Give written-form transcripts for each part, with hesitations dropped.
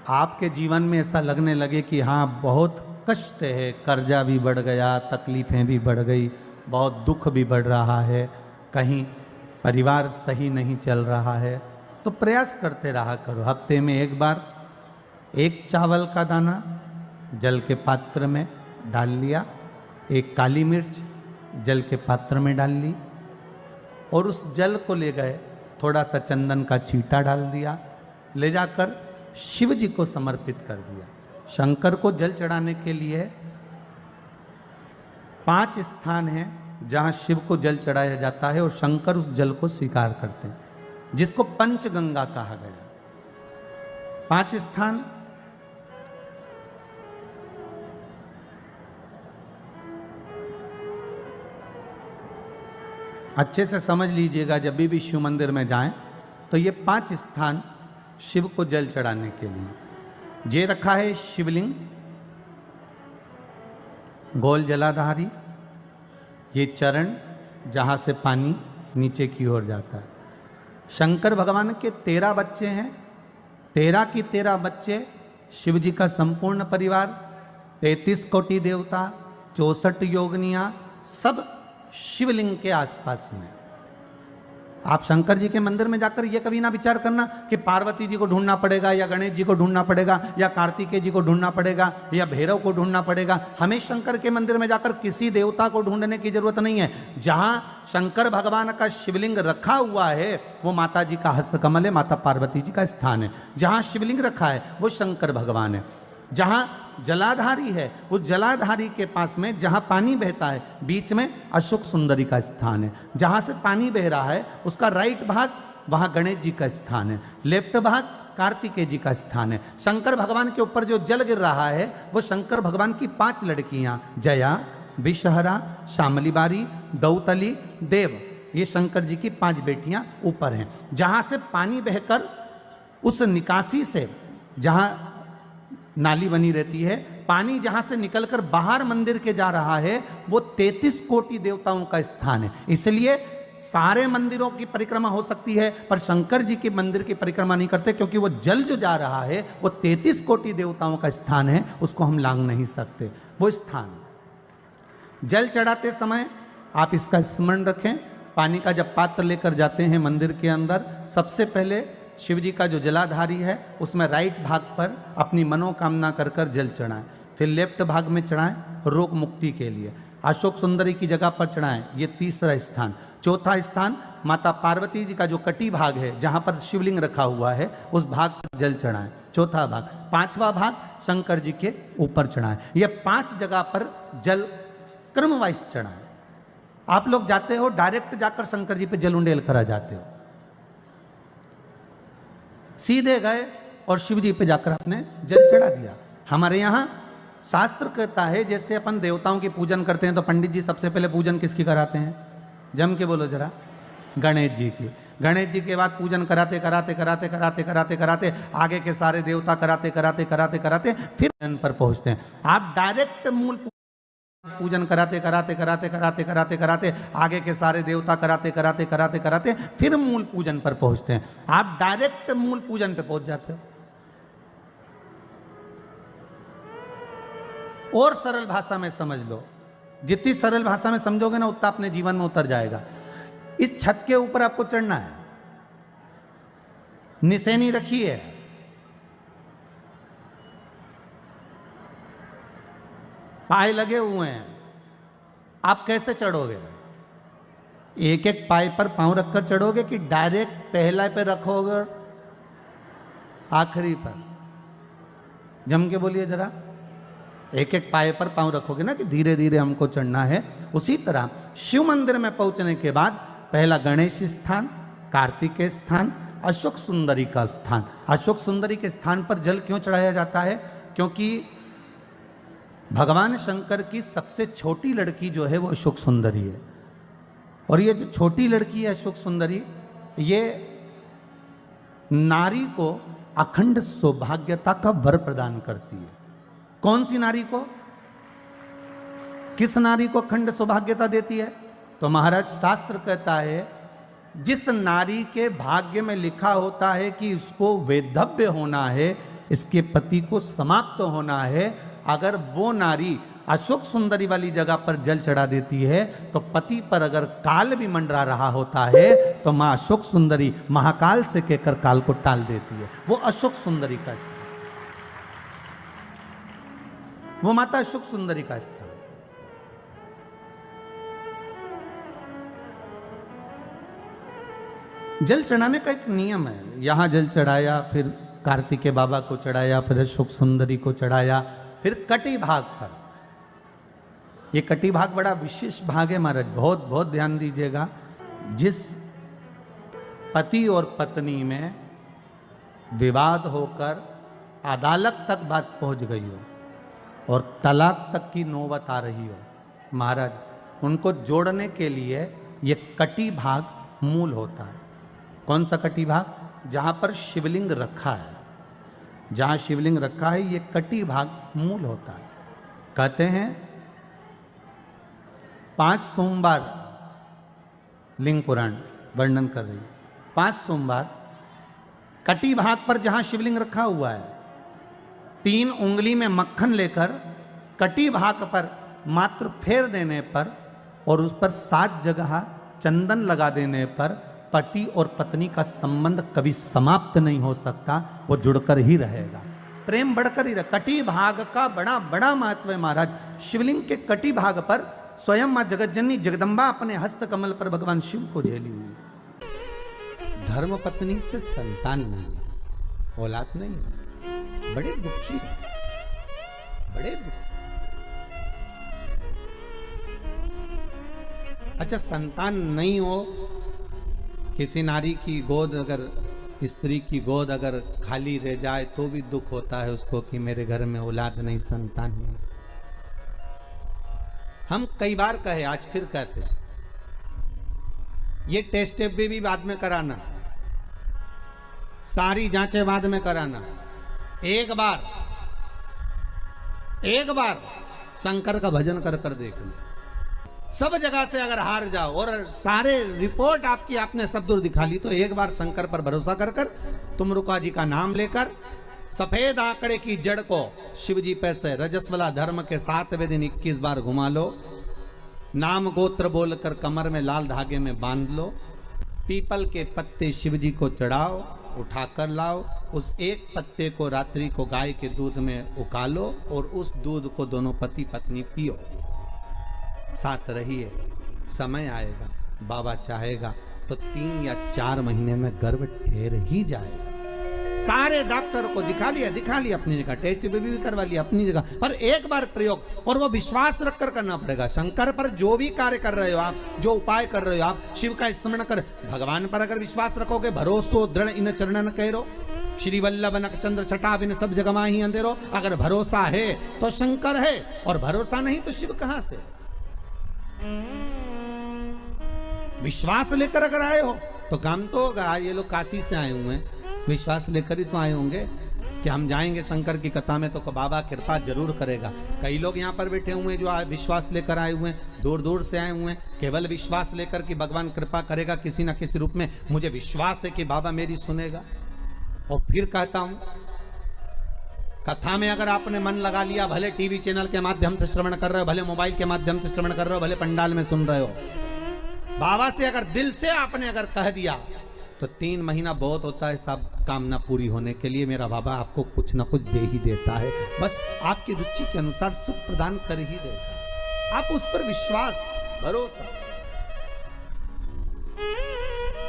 आपके जीवन में ऐसा लगने लगे कि हाँ बहुत कष्ट है, कर्जा भी बढ़ गया, तकलीफ़ें भी बढ़ गई, बहुत दुख भी बढ़ रहा है, कहीं परिवार सही नहीं चल रहा है, तो प्रयास करते रहा करो। हफ्ते में एक बार एक चावल का दाना जल के पात्र में डाल लिया, एक काली मिर्च जल के पात्र में डाल ली और उस जल को ले गए, थोड़ा सा चंदन का छींटा डाल दिया, ले जाकर शिव जी को समर्पित कर दिया। शंकर को जल चढ़ाने के लिए 5 स्थान हैं जहाँ शिव को जल चढ़ाया जाता है और शंकर उस जल को स्वीकार करते हैं, जिसको पंचगंगा कहा गया। 5 स्थान अच्छे से समझ लीजिएगा, जब भी शिव मंदिर में जाएं तो ये 5 स्थान शिव को जल चढ़ाने के लिए ये रखा है। शिवलिंग, गोल जलाधारी, ये चरण जहाँ से पानी नीचे की ओर जाता है। शंकर भगवान के 13 बच्चे हैं, 13 की 13 बच्चे, शिव जी का संपूर्ण परिवार, 33 कोटि देवता, 64 योगनियाँ, सब शिवलिंग के आसपास में। आप शंकर जी के मंदिर में जाकर ये कभी ना विचार करना कि पार्वती जी को ढूंढना पड़ेगा या गणेश जी को ढूंढना पड़ेगा या कार्तिकेय जी को ढूंढना पड़ेगा या भैरव को ढूंढना पड़ेगा। हमें शंकर के मंदिर में जाकर किसी देवता को ढूंढने की जरूरत नहीं है। जहां शंकर भगवान का शिवलिंग रखा हुआ है वो माता जी का हस्तकमल है, माता पार्वती जी का स्थान है। जहां शिवलिंग रखा है वो शंकर भगवान है। जहां जलाधारी है उस जलाधारी के पास में जहां पानी बहता है बीच में अशोक सुंदरी का स्थान है। जहां से पानी बह रहा है उसका राइट भाग वहां गणेश जी का स्थान है, लेफ्ट भाग कार्तिकेय जी का स्थान है। शंकर भगवान के ऊपर जो जल गिर रहा है वो शंकर भगवान की 5 लड़कियां, जया, विषहरा, शामली बारी, दौतली, देव, ये शंकर जी की 5 बेटियां ऊपर हैं। जहां से पानी बहकर उस निकासी से, जहां नाली बनी रहती है, पानी जहां से निकलकर बाहर मंदिर के जा रहा है वो 33 कोटि देवताओं का स्थान है। इसलिए सारे मंदिरों की परिक्रमा हो सकती है पर शंकर जी के मंदिर की परिक्रमा नहीं करते, क्योंकि वो जल जो जा रहा है वो 33 कोटि देवताओं का स्थान है, उसको हम लांघ नहीं सकते। वो स्थान जल चढ़ाते समय आप इसका स्मरण रखें। पानी का जब पात्र लेकर जाते हैं मंदिर के अंदर, सबसे पहले शिव जी का जो जलाधारी है उसमें राइट भाग पर अपनी मनोकामना कर कर जल चढ़ाएं, फिर लेफ्ट भाग में चढ़ाएं रोग मुक्ति के लिए। अशोक सुंदरी की जगह पर चढ़ाएं, ये 3रा स्थान। 4था स्थान माता पार्वती जी का जो कटी भाग है जहां पर शिवलिंग रखा हुआ है उस भाग पर जल चढ़ाएं, 4था भाग। 5वां भाग शंकर जी के ऊपर चढ़ाएं। ये 5 जगह पर जल क्रम वाइज चढ़ाएं। आप लोग जाते हो डायरेक्ट जाकर शंकर जी पे जल उंडेल करा जाते हो, सीधे गए और शिव जी पे जाकर आपने जल चढ़ा दिया। हमारे यहाँ शास्त्र कहता है जैसे अपन देवताओं की पूजन करते हैं तो पंडित जी सबसे पहले पूजन किसकी कराते हैं? जम के बोलो जरा, गणेश जी की। गणेश जी के बाद पूजन कराते कराते कराते कराते कराते कराते आगे के सारे देवता कराते कराते कराते कराते फिर जन पर पहुंचते हैं। आप डायरेक्ट मूल पूजन कराते कराते कराते कराते कराते कराते आगे के सारे देवता कराते कराते कराते कराते फिर मूल पूजन पर पहुंचते हैं। आप डायरेक्ट मूल पूजन पे पहुंच जाते हो। और सरल भाषा में समझ लो, जितनी सरल भाषा में समझोगे ना उतना अपने जीवन में उतर जाएगा। इस छत के ऊपर आपको चढ़ना है, निशानी रखी है, पाए लगे हुए हैं, आप कैसे चढ़ोगे? एक एक पाए पर पांव रखकर चढ़ोगे कि डायरेक्ट पहला पे रखोगे और आखिरी पर? जम के बोलिए जरा, एक एक पाए पर पांव रखोगे ना कि धीरे धीरे हमको चढ़ना है। उसी तरह शिव मंदिर में पहुंचने के बाद पहला गणेश स्थान, कार्तिकेय स्थान, अशोक सुंदरी का स्थान। अशोक सुंदरी के स्थान पर जल क्यों चढ़ाया जाता है? क्योंकि भगवान शंकर की सबसे छोटी लड़की जो है वो अशोक सुंदरी है। और ये जो छोटी लड़की है अशोक सुंदरी, ये नारी को अखंड सौभाग्यता का वर प्रदान करती है। कौन सी नारी को? किस नारी को अखंड सौभाग्यता देती है? तो महाराज शास्त्र कहता है जिस नारी के भाग्य में लिखा होता है कि उसको वैधव्य होना है इसके पति को समाप्त होना है। अगर वो नारी अशोक सुंदरी वाली जगह पर जल चढ़ा देती है तो पति पर अगर काल भी मंडरा रहा होता है तो माँ अशोक सुंदरी महाकाल से कहकर काल को टाल देती है। वो अशोक सुंदरी का स्थान, वो माता अशोक सुंदरी का स्थान। जल चढ़ाने का एक नियम है। यहां जल चढ़ाया, फिर कार्तिकेय बाबा को चढ़ाया, फिर अशोक सुंदरी को चढ़ाया, फिर कटी भाग पर। ये कटी भाग बड़ा विशेष भाग है महाराज, बहुत बहुत ध्यान दीजिएगा। जिस पति और पत्नी में विवाद होकर अदालत तक बात पहुंच गई हो और तलाक तक की नौबत आ रही हो, महाराज उनको जोड़ने के लिए ये कटी भाग मूल होता है। कौन सा कटी भाग? जहां पर शिवलिंग रखा है, जहां शिवलिंग रखा है ये कटी भाग मूल होता है। कहते हैं 5 सोमवार लिंग पुराण वर्णन कर रही है, 5 सोमवार कटी भाग पर जहां शिवलिंग रखा हुआ है, 3 उंगली में मक्खन लेकर कटी भाग पर मात्र फेर देने पर और उस पर 7 जगह चंदन लगा देने पर पति और पत्नी का संबंध कभी समाप्त नहीं हो सकता, वो जुड़कर ही रहेगा, प्रेम बढ़कर ही रहेगा। कटी भाग का बड़ा बड़ा महत्व है महाराज। शिवलिंग के कटी भाग पर स्वयं मां जगतजननी जगदम्बा अपने हस्त कमल पर भगवान शिव को झेली हुई। धर्म पत्नी से संतान नहीं, औलाद नहीं, बड़े दुखी है, बड़े दुखी। अच्छा, संतान नहीं हो, किसी नारी की गोद अगर, स्त्री की गोद अगर खाली रह जाए तो भी दुख होता है उसको कि मेरे घर में औलाद नहीं, संतान नहीं। हम कई बार कहे, आज फिर कहते हैं, ये टेस्ट भी बाद में कराना, सारी जांचें बाद में कराना। एक बार शंकर का भजन कर कर देख लो। सब जगह से अगर हार जाओ और सारे रिपोर्ट आपकी आपने सब दूर दिखा ली तो एक बार शंकर पर भरोसा कर कर तुम रुका जी का नाम लेकर सफेद आंकड़े की जड़ को शिव जी पे से रजस्वला धर्म के 7वें दिन 21 बार घुमा लो। नाम गोत्र बोलकर कमर में लाल धागे में बांध लो। पीपल के पत्ते शिव जी को चढ़ाओ, उठाकर लाओ। उस एक पत्ते को रात्रि को गाय के दूध में उकालो और उस दूध को दोनों पति पत्नी पियो। साथ रहिए, समय आएगा, बाबा चाहेगा तो 3 या 4 महीने में गर्भ ठहर ही जाएगा। सारे डॉक्टर को दिखा लिया अपनी जगह, टेस्ट भी करवा लिया अपनी जगह, पर एक बार प्रयोग, और वो विश्वास रखकर करना पड़ेगा। शंकर पर जो भी कार्य कर रहे हो आप, जो उपाय कर रहे हो आप, शिव का स्मरण कर, भगवान पर अगर विश्वास रखोगे, भरोसो दृढ़ इन चरणन कहो, श्री वल्लभ नक चंद्र छटा बिन सब जगह माही अंधेरो। अगर भरोसा है तो शंकर है, और भरोसा नहीं तो शिव कहां से? विश्वास लेकर अगर आए हो तो काम तो होगा। ये लोग काशी से आए हुए हैं, विश्वास लेकर ही तो आए होंगे कि हम जाएंगे शंकर की कथा में तो बाबा कृपा जरूर करेगा। कई लोग यहाँ पर बैठे हुए हैं जो विश्वास लेकर आए हुए हैं, दूर दूर से आए हुए हैं, केवल विश्वास लेकर कि भगवान कृपा करेगा किसी ना किसी रूप में, मुझे विश्वास है कि बाबा मेरी सुनेगा। और फिर कहता हूं, कथा में अगर आपने मन लगा लिया, भले टीवी चैनल के माध्यम से श्रवण कर रहे हो, भले मोबाइल के माध्यम से श्रवण कर रहे हो, भले पंडाल में सुन रहे हो, बाबा से अगर दिल से आपने अगर कह दिया तो 3 महीना बहुत होता है सब कामना पूरी होने के लिए। मेरा बाबा आपको कुछ ना कुछ दे ही देता है, बस आपकी रुचि के अनुसार सुख प्रदान कर ही देता है। आप उस पर विश्वास, भरोसा,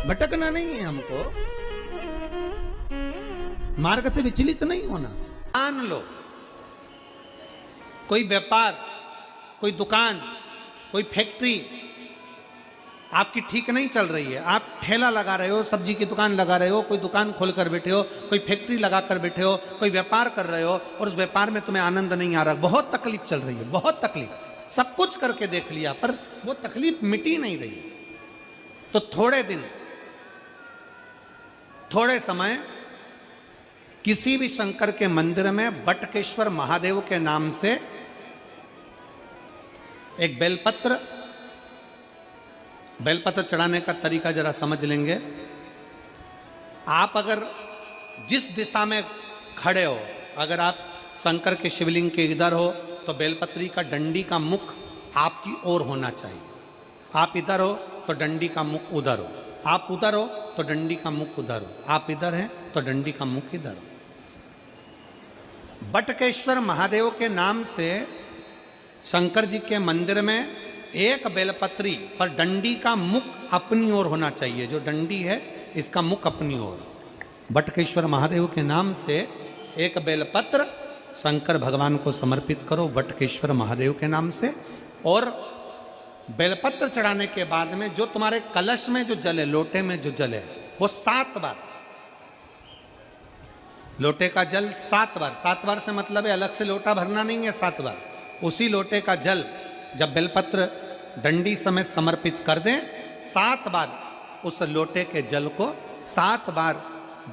भटकना नहीं है हमको, मार्ग से विचलित नहीं होना। मान लो कोई व्यापार, कोई दुकान, कोई फैक्ट्री आपकी ठीक नहीं चल रही है, आप ठेला लगा रहे हो, सब्जी की दुकान लगा रहे हो, कोई दुकान खोल कर बैठे हो, कोई फैक्ट्री लगा कर बैठे हो, कोई व्यापार कर रहे हो और उस व्यापार में तुम्हें आनंद नहीं आ रहा, बहुत तकलीफ चल रही है, बहुत तकलीफ, सब कुछ करके देख लिया पर वो तकलीफ मिटी नहीं रही। तो थोड़े दिन, थोड़े समय किसी भी शंकर के मंदिर में बटकेश्वर महादेव के नाम से एक बेलपत्र चढ़ाने का तरीका जरा समझ लेंगे। आप अगर जिस दिशा में खड़े हो। अगर आप शंकर के शिवलिंग के इधर हो तो बेलपत्री का डंडी का मुख आपकी ओर होना चाहिए। आप इधर हो तो डंडी का मुख उधर हो, आप उधर हो तो डंडी का मुख उधर हो, आप इधर हैं तो डंडी का मुख इधर हो। बटकेश्वर महादेव के नाम से शंकर जी के मंदिर में एक बेलपत्री पर डंडी का मुख अपनी ओर होना चाहिए। जो डंडी है इसका मुख अपनी ओर। बटकेश्वर महादेव के नाम से एक बेलपत्र शंकर भगवान को समर्पित करो बटकेश्वर महादेव के नाम से। और बेलपत्र चढ़ाने के बाद में जो तुम्हारे कलश में जो जल है, लोटे में जो जल है, वो 7 बार, लोटे का जल 7 बार, 7 बार से मतलब है अलग से लोटा भरना नहीं है, 7 बार उसी लोटे का जल जब बेलपत्र डंडी समेत समर्पित कर दें, 7 बार उस लोटे के जल को 7 बार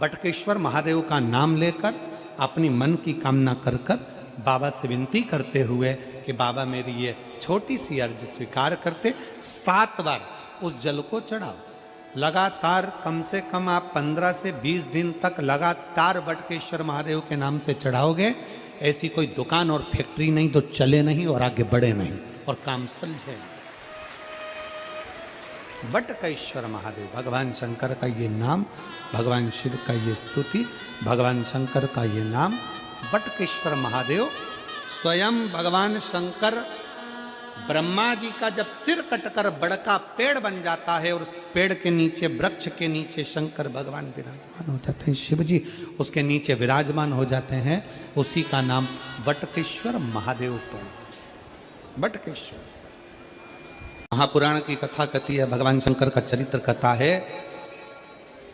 बटकेश्वर महादेव का नाम लेकर अपनी मन की कामना कर कर बाबा से विनती करते हुए कि बाबा मेरी ये छोटी सी अर्ज स्वीकार करते, 7 बार उस जल को चढ़ाओ। लगातार कम से कम आप 15 से 20 दिन तक लगातार बटकेश्वर महादेव के नाम से चढ़ाओगे। ऐसी कोई दुकान और फैक्ट्री नहीं तो चले नहीं और आगे बढ़े नहीं और काम सुलझे। बटकेश्वर महादेव, भगवान शंकर का ये नाम, भगवान शिव का ये स्तुति, भगवान शंकर का ये नाम बटकेश्वर महादेव। स्वयं भगवान शंकर ब्रह्मा जी का जब सिर कटकर बड़का पेड़ बन जाता है और उस पेड़ के नीचे, वृक्ष के नीचे शंकर भगवान विराजमान हो जाते हैं, शिव जी उसके नीचे विराजमान हो जाते हैं, उसी का नाम बटकेश्वर महादेव पर। बटकेश्वर महापुराण की कथा कहती है, भगवान शंकर का चरित्र कथा है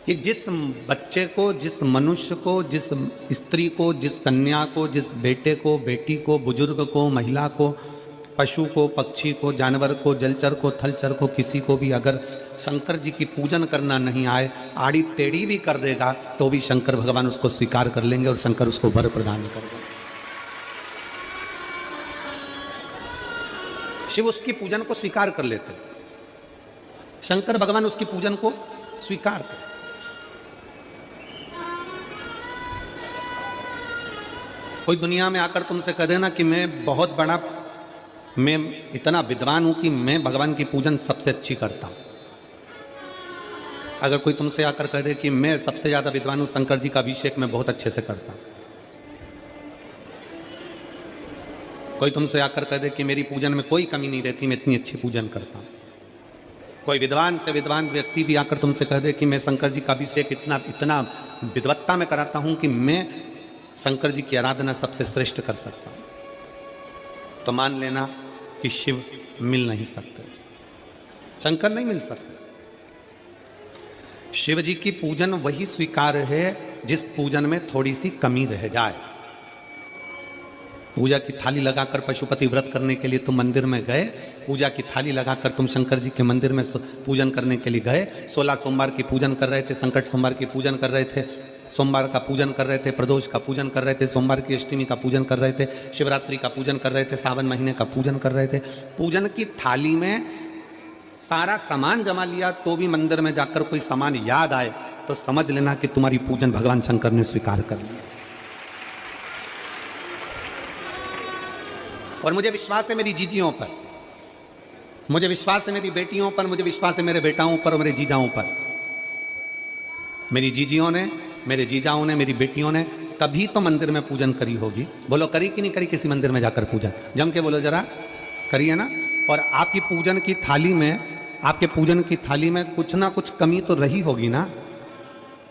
कि जिस बच्चे को, जिस मनुष्य को, जिस स्त्री को, जिस कन्या को, जिस बेटे को, बेटी को, बुजुर्ग को, महिला को, पशु को, पक्षी को, जानवर को, जलचर को, थलचर को, किसी को भी अगर शंकर जी की पूजन करना नहीं आए, आड़ी टेढ़ी भी कर देगा तो भी शंकर भगवान उसको स्वीकार कर लेंगे और शंकर उसको वर प्रदान कर देंगे। शिव उसकी पूजन को स्वीकार कर लेते, शंकर भगवान उसकी पूजन को स्वीकार करते। कोई दुनिया में आकर तुमसे कह देना कि मैं बहुत बड़ा, मैं इतना विद्वान हूं कि मैं भगवान की पूजन सबसे अच्छी करता हूं। अगर कोई तुमसे आकर कह दे कि मैं सबसे ज्यादा विद्वान हूं, शंकर जी का अभिषेक मैं बहुत अच्छे से करता हूं। कोई तुमसे आकर कह दे कि मेरी पूजन में कोई कमी नहीं रहती, मैं इतनी अच्छी पूजन करता हूं। कोई विद्वान से विद्वान व्यक्ति भी आकर तुमसे कह दे कि मैं शंकर जी का अभिषेक इतना विद्वत्ता में कराता हूं कि मैं शंकर जी की आराधना सबसे श्रेष्ठ कर सकता हूं, तो मान लेना कि शिव मिल नहीं सकते, शंकर नहीं मिल सकते। शिव जी की पूजन वही स्वीकार है जिस पूजन में थोड़ी सी कमी रह जाए। पूजा की थाली लगाकर पशुपति व्रत करने के लिए तुम मंदिर में गए, पूजा की थाली लगाकर तुम शंकर जी के मंदिर में पूजन करने के लिए गए, 16 सोमवार की पूजन कर रहे थे, संकट सोमवार की पूजन कर रहे थे, सोमवार का पूजन कर रहे थे, प्रदोष का पूजन कर रहे थे, सोमवार की अष्टमी का पूजन कर रहे थे, शिवरात्रि का पूजन कर रहे थे, सावन महीने का पूजन कर रहे थे। पूजन की थाली में सारा सामान जमा लिया तो भी मंदिर में जाकर कोई सामान याद आए तो समझ लेना कि तुम्हारी पूजन भगवान शंकर ने स्वीकार कर लिया। और मुझे विश्वास है मेरी जीजियों पर, मुझे विश्वास है मेरी बेटियों पर, मुझे विश्वास है मेरे बेटाओं पर और मेरे जीजाओं पर। मेरी जीजियों ने, मेरे जीजाओं ने, मेरी बेटियों ने तभी तो मंदिर में पूजन करी होगी। बोलो करी कि नहीं करी किसी मंदिर में जाकर पूजन? जम के बोलो जरा, करी है ना? और आपकी पूजन की थाली में, आपके पूजन की थाली में कुछ ना कुछ कमी तो रही होगी ना।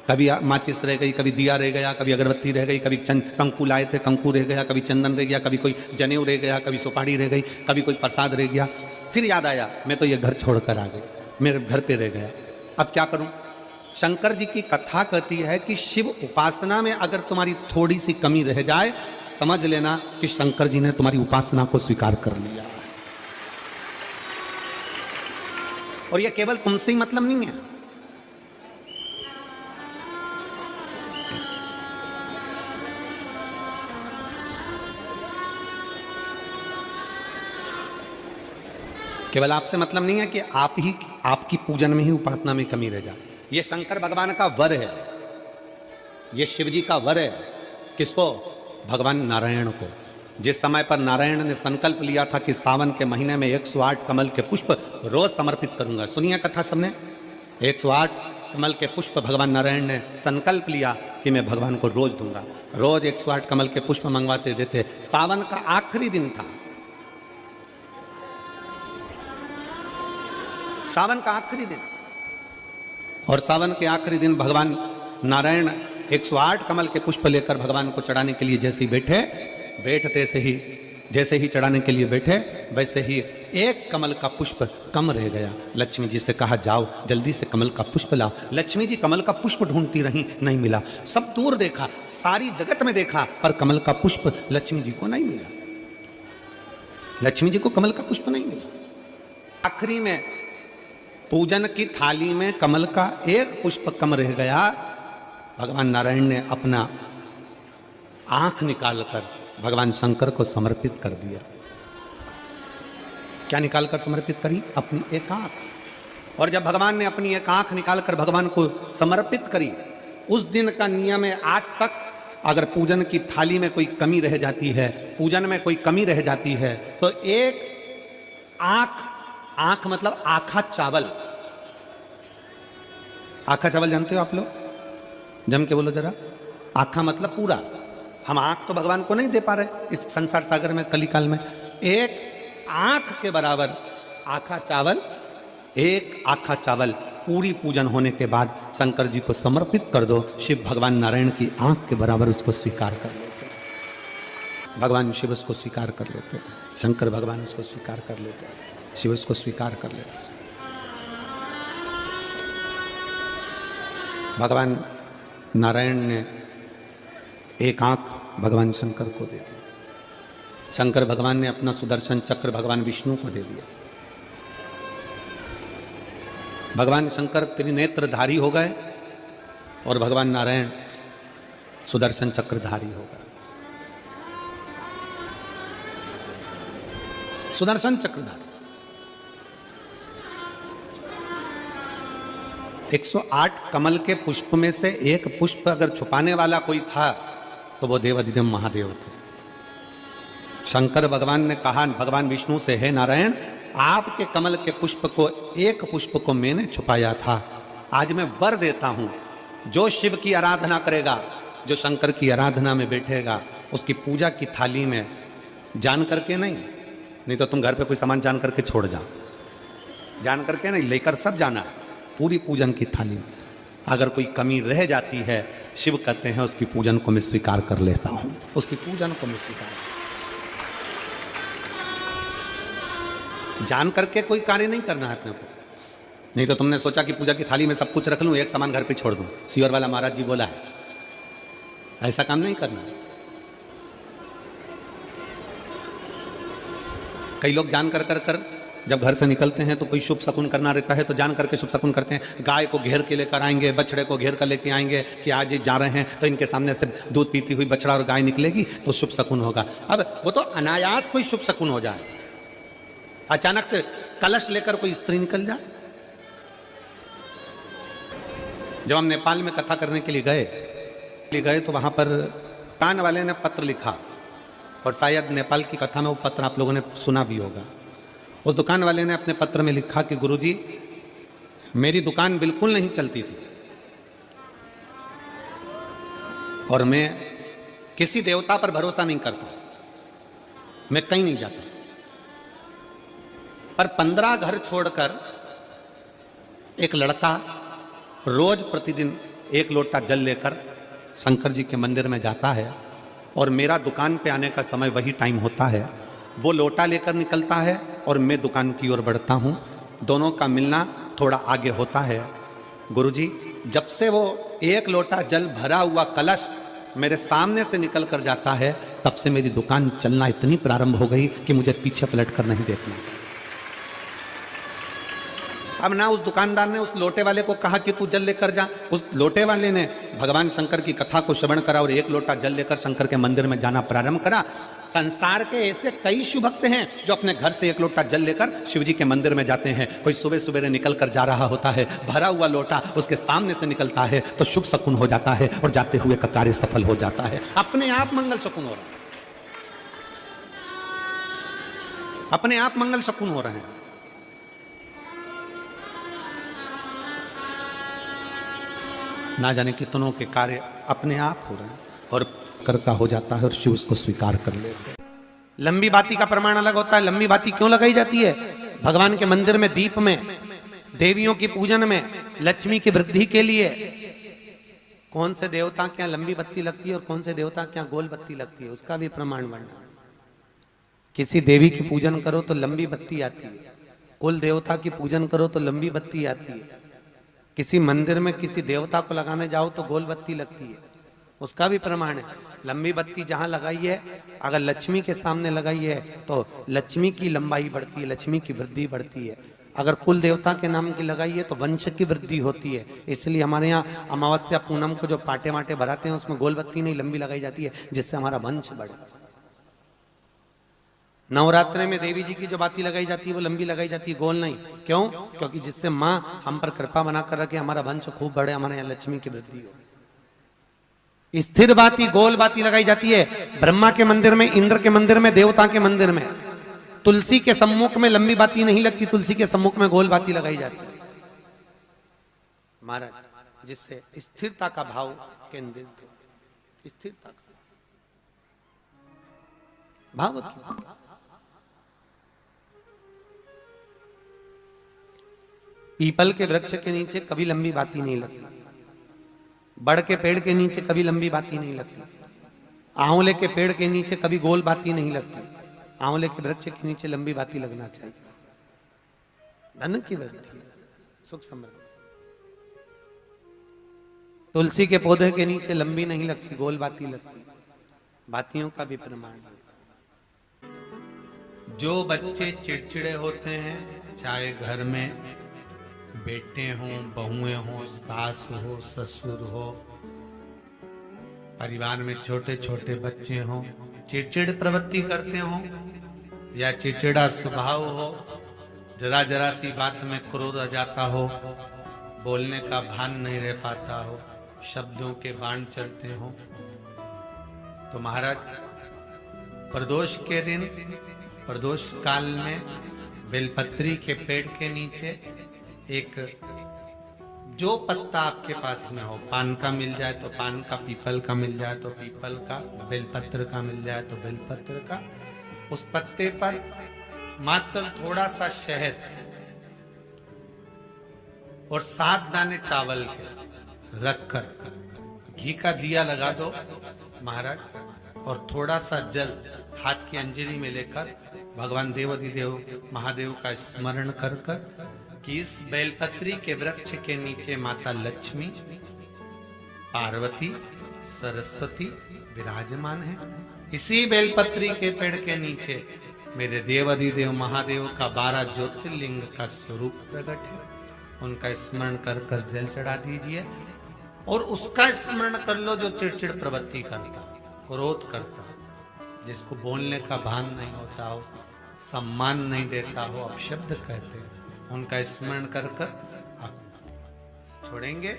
कभी माचिस रह गई, कभी दिया रह गया, कभी अगरबत्ती रह गई, कभी कंकु लाए थे कंकु रह गया, कभी चंदन रह गया, कभी कोई जनेऊ रह गया, कभी सुपारी रह गई, कभी कोई प्रसाद रह गया। फिर याद आया मैं तो ये घर छोड़कर आ गई, मेरे घर पे रह गया, अब क्या करूं? शंकर जी की कथा कहती है कि शिव उपासना में अगर तुम्हारी थोड़ी सी कमी रह जाए, समझ लेना कि शंकर जी ने तुम्हारी उपासना को स्वीकार कर लिया। और यह केवल तुमसे ही मतलब नहीं है, केवल आपसे मतलब नहीं है कि आपकी पूजन में ही, उपासना में कमी रह जाए। ये शंकर भगवान का वर है, ये शिव जी का वर है किसको? भगवान नारायण को। जिस समय पर नारायण ने संकल्प लिया था कि सावन के महीने में 108 कमल के पुष्प रोज समर्पित करूंगा, सुनिए कथा सबने, 108 कमल के पुष्प भगवान नारायण ने संकल्प लिया कि मैं भगवान को रोज दूंगा। रोज 108 कमल के पुष्प मंगवाते देते। सावन का आखिरी दिन था, सावन का आखिरी दिन, और सावन के आखिरी दिन भगवान नारायण 108 कमल के पुष्प लेकर भगवान को चढ़ाने के लिए जैसे ही बैठे, जैसे ही चढ़ाने के लिए बैठे, वैसे ही एक कमल का पुष्प कम रह गया। लक्ष्मी जी से कहा जाओ जल्दी से कमल का पुष्प लाओ। लक्ष्मी जी कमल का पुष्प ढूंढती रही, नहीं मिला। सब दूर देखा, सारी जगत में देखा, पर कमल का पुष्प लक्ष्मी जी को नहीं मिला। लक्ष्मी जी को कमल का पुष्प नहीं मिला। आखिरी में पूजन की थाली में कमल का एक पुष्प कम रह गया। भगवान नारायण ने अपना आंख निकालकर भगवान शंकर को समर्पित कर दिया। क्या निकालकर समर्पित करी? अपनी एक आंख। और जब भगवान ने अपनी एक आंख निकालकर भगवान को समर्पित करी, उस दिन का नियम है आज तक, अगर पूजन की थाली में कोई कमी रह जाती है, पूजन में कोई कमी रह जाती है, तो एक आंख मतलब आखा चावल। आखा चावल जानते हो आप लोग? जम के बोलो जरा। आखा मतलब पूरा। हम आंख तो भगवान को नहीं दे पा रहे इस संसार सागर में, कलिकाल में। एक आंख के बराबर आखा चावल, एक आखा चावल पूरी पूजन होने के बाद शंकर जी को समर्पित कर दो। शिव भगवान नारायण की आंख के बराबर उसको स्वीकार कर लेते। भगवान शिव उसको स्वीकार कर लेते, शंकर भगवान उसको स्वीकार कर लेते, शिव उसको स्वीकार कर लेते। भगवान नारायण ने एक आंख भगवान शंकर को दे दी। शंकर भगवान ने अपना सुदर्शन चक्र भगवान विष्णु को दे दिया। भगवान शंकर त्रिनेत्रधारी हो गए और भगवान नारायण सुदर्शन चक्रधारी हो गए। सुदर्शन चक्रधारी 108 कमल के पुष्प में से एक पुष्प अगर छुपाने वाला कोई था तो वो देवाधिदेव महादेव थे। शंकर भगवान ने कहा भगवान विष्णु से, हे नारायण, आपके कमल के पुष्प को, एक पुष्प को मैंने छुपाया था। आज मैं वर देता हूं, जो शिव की आराधना करेगा, जो शंकर की आराधना में बैठेगा, उसकी पूजा की थाली में जान करके नहीं तो तुम घर पे कोई सामान जान करके छोड़ जाओ, जान करके नहीं, लेकर सब जाना। पूरी पूजन की थाली में अगर कोई कमी रह जाती है, शिव कहते हैं उसकी पूजन को मैं स्वीकार कर लेता हूं, उसकी पूजन को मैं स्वीकार। जान करके कोई कार्य नहीं करना है अपने को। नहीं तो तुमने सोचा कि पूजा की थाली में सब कुछ रख लूं, एक सामान घर पे छोड़ दूं। सीवर वाला महाराज जी बोला है, ऐसा काम नहीं करना। कई लोग जान कर जब घर से निकलते हैं तो कोई शुभ शकुन करना रहता है तो जान करके शुभ शकुन करते हैं। गाय को घेर के लेकर आएंगे, बछड़े को घेर कर लेके आएंगे कि आज ये जा रहे हैं तो इनके सामने से दूध पीती हुई बछड़ा और गाय निकलेगी तो शुभ शकुन होगा। अब वो तो अनायास कोई शुभ शकुन हो जाए, अचानक से कलश लेकर कोई स्त्री निकल जाए। जब हम नेपाल में कथा करने के लिए गए तो वहां पर कान वाले ने पत्र लिखा, और शायद नेपाल की कथा में वो पत्र आप लोगों ने सुना भी होगा। उस दुकान वाले ने अपने पत्र में लिखा कि गुरुजी, मेरी दुकान बिल्कुल नहीं चलती थी और मैं किसी देवता पर भरोसा नहीं करता, मैं कहीं नहीं जाता, पर 15 घर छोड़कर एक लड़का रोज प्रतिदिन 1 लोटा जल लेकर शंकर जी के मंदिर में जाता है और मेरा दुकान पे आने का समय वही टाइम होता है। वो लोटा लेकर निकलता है और मैं दुकान की ओर बढ़ता हूँ, दोनों का मिलना थोड़ा आगे होता है। गुरुजी, जब से वो 1 लोटा जल भरा हुआ कलश मेरे सामने से निकल कर जाता है, तब से मेरी दुकान चलना इतनी प्रारंभ हो गई कि मुझे पीछे पलट कर नहीं देखना। अब ना उस दुकानदार ने उस लोटे वाले को कहा कि तू जल लेकर जा, उस लोटे वाले ने भगवान शंकर की कथा को श्रवण करा और एक लोटा जल लेकर शंकर के मंदिर में जाना प्रारंभ करा। संसार के ऐसे कई शिव भक्त हैं जो अपने घर से एक लोटा जल लेकर शिव जी के मंदिर में जाते हैं। कोई सुबह सुबह निकल कर जा रहा होता है, भरा हुआ लोटा उसके सामने से निकलता है तो शुभ शकुन हो जाता है और जाते हुए का कार्य सफल हो जाता है। अपने आप मंगल शकुन हो रहा है, अपने आप मंगल शकुन हो रहे हैं। ना जाने कितनों के कार्य अपने आप हो रहे हैं और कर का हो जाता है और शिव उसको स्वीकार कर लेते हैं। लंबी बाती का प्रमाण अलग होता है। लंबी बाती क्यों लगाई जाती है? भगवान के मंदिर में दीप में, देवियों की पूजन में, लक्ष्मी की वृद्धि के लिए। कौन से देवता के यहाँ लंबी बत्ती लगती है और कौन से देवता के यहाँ गोल बत्ती लगती है, उसका भी प्रमाण वर्णन। किसी देवी की पूजन करो तो लंबी बत्ती आती है, कुल देवता की पूजन करो तो लंबी बत्ती आती है। किसी मंदिर में किसी देवता को लगाने जाओ तो गोल बत्ती लगती है, उसका भी प्रमाण है। लंबी बत्ती जहां लगाई है, अगर लक्ष्मी के सामने लगाई है तो लक्ष्मी की लंबाई बढ़ती है, लक्ष्मी की वृद्धि बढ़ती है। अगर कुल देवता के नाम की लगाई है तो वंश की वृद्धि होती है। इसलिए हमारे यहाँ अमावस्या पूनम को जो पाटे माटे भराते हैं उसमें गोल बत्ती नहीं लंबी लगाई जाती है, जिससे हमारा वंश बढ़े। नवरात्रि में देवी जी की जो बाती लगाई जाती है वो लंबी लगाई जाती है, गोल नहीं। क्यों? क्योंकि जिससे माँ हम पर कृपा बना कर रखे, हमारा वंश खूब बढ़े, हमारे यहाँ लक्ष्मी की वृद्धि हो। स्थिर बाती, गोल बाती लगाई जाती है ब्रह्मा के मंदिर में, इंद्र के मंदिर में, देवता के मंदिर में। तुलसी के सम्मुख में लंबी बाती नहीं लगती, तुलसी के सम्मुख में गोल बाती लगाई जाती है महाराज, जिससे स्थिरता का भाव केंद्रित हो। स्थिरता का भाव की पीपल के वृक्ष के नीचे कभी लंबी बाती नहीं लगती, बड़ के पेड़ के नीचे कभी लंबी बाती नहीं लगती, आंवले के पेड़ के नीचे कभी गोल बाती नहीं लगती। आंवले के वृक्ष के नीचे लंबी बाती लगना चाहिए। धन की वृद्धि, सुख समृद्धि। तुलसी के पौधे के नीचे लंबी नहीं लगती, गोल बाती लगती। बातियों का भी प्रमाण है। जो बच्चे चिड़चिड़े होते हैं, चाहे घर में बेटे हों, बहुएं हों, सास हो, ससुर हो, परिवार में छोटे छोटे बच्चे हों, चिड़चिड़ प्रवृत्ति करते हों या चिड़चिड़ा स्वभाव हो, जरा जरा सी बात में क्रोध आ जाता हो, बोलने का भान नहीं रह पाता हो, शब्दों के बाण चलते हो, तो महाराज प्रदोष के दिन, प्रदोष काल में बेलपत्री के पेड़ के नीचे एक जो पत्ता आपके पास में हो, पान का मिल जाए तो पान का, पीपल का मिल जाए तो पीपल का, बेलपत्र का मिल जाए तो बेलपत्र का, उस पत्ते पर मात्र थोड़ा सा शहद और 7 दाने चावल के रखकर घी का दिया लगा दो महाराज, और थोड़ा सा जल हाथ की अंजलि में लेकर भगवान देवाधिदेव महादेव का स्मरण कर कर कि इस बेलपत्री के वृक्ष के नीचे माता लक्ष्मी, पार्वती, सरस्वती विराजमान है। इसी बेलपत्री के पेड़ के नीचे मेरे देवाधिदेव महादेव का 12 ज्योतिर्लिंग का स्वरूप प्रकट है। उनका स्मरण कर कर जल चढ़ा दीजिए और उसका स्मरण कर लो जो चिड़चिड़ प्रवृत्ति करता, क्रोध करता, जिसको बोलने का भान नहीं होता हो, सम्मान नहीं देता हो, अपशब्द कहते हैं, उनका स्मरण कर कर आप छोड़ेंगे।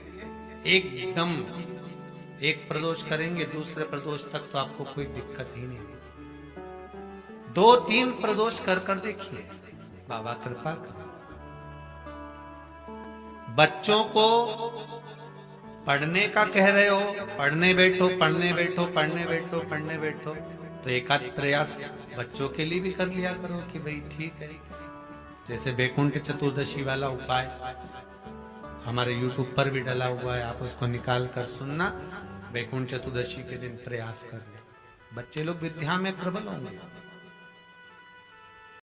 एकदम एक प्रदोष करेंगे, दूसरे प्रदोष तक तो आपको कोई दिक्कत ही नहीं। 2-3 प्रदोष कर कर देखिए, बाबा कृपा करें। बच्चों को पढ़ने का कह रहे हो, पढ़ने बैठो, पढ़ने बैठो, पढ़ने बैठो, पढ़ने बैठो, तो एक आध प्रयास बच्चों के लिए भी कर लिया करो कि भाई ठीक है। जैसे बैकुंठ चतुर्दशी वाला उपाय हमारे YouTube पर भी डला हुआ है, आप उसको निकाल कर सुनना। बैकुंठ चतुर्दशी के दिन प्रयास करना, बच्चे लोग विद्या में प्रबल होंगे।